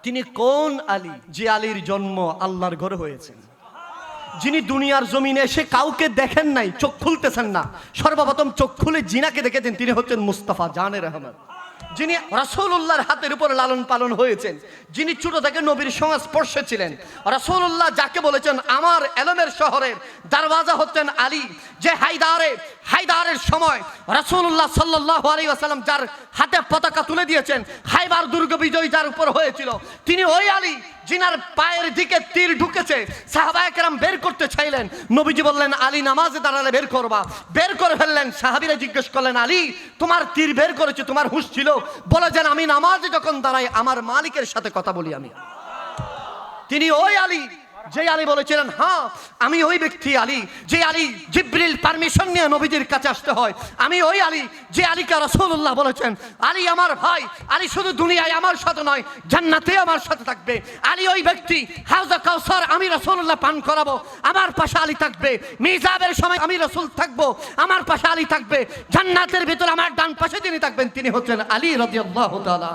তিনি কোন আলী? যে আলীর জন্ম আল্লাহর ঘরে হয়েছে, যিনি দুনিয়ার জমিনে এসে কাউকে দেখেন নাই, চোখ খুলতেছেন না, সর্বপ্রথম চোখ খুলে জিনাকে দেখেছেন, তিনি হচ্ছেন মুস্তাফা জানে রহমত, যিনি রাসূলুল্লাহর হাতের উপর লালন পালন হয়েছেন, যিনি ছোট থেকে নবীর সংস্পর্শে ছিলেন। রাসূলুল্লাহ যাকে বলেছেন আমার এলমের শহরের দরওয়াজা হচ্ছেন আলী, যে হায়দারের সময় রাসূলুল্লাহ সাল্লাল্লাহু আলাইহি ওয়াসাল্লাম যার হাতে পতাকা তুলে দিয়েছেন, খাইবার দুর্গ বিজয় যার উপর হয়েছিল, তিনি ওই আলী যিনার পায়ের দিকে তীর ঢুকেছে। সাহাবায়ে কেরাম বের করতে চাইলেন, নবীজি বললেন আলী নামাজে দাঁড়ালে বের করবা, বের করে ফেললেন। সাহাবীরা জিজ্ঞেস করলেন আলী তোমার তীর বের করেছে, তোমার হুঁশ ছিল? বলে যেন আমি নামাজে যখন দাঁড়াই আমার মালিকের সাথে কথা বলি আমি। তিনি ওই আলী যে আলী বলেছিলেন হ্যাঁ আমি ওই ব্যক্তি আলী, যে আলী জিবরিল পারমিশন নিয়ে নবীজির কাছে আসতে হয়, আমি ওই আলী যে আলীকে রাসূলুল্লাহ বলেছেন আলী আমার ভাই, আলী শুধু দুনিয়ায় আমার সাথে নয় জান্নাতে আমার সাথে থাকবে। আলী ওই ব্যক্তি হাউজে কাউসার আমি রাসূলুল্লাহ পান করাবো, আমার পাশে আলী থাকবে। মিজাবের সময় আমি রাসূল থাকবো, আমার পাশে আলী থাকবে। জান্নাতের ভিতর আমার ডান পাশে যিনি থাকবেন তিনি হচ্ছেন আলী রাদিয়াল্লাহু তাআলা।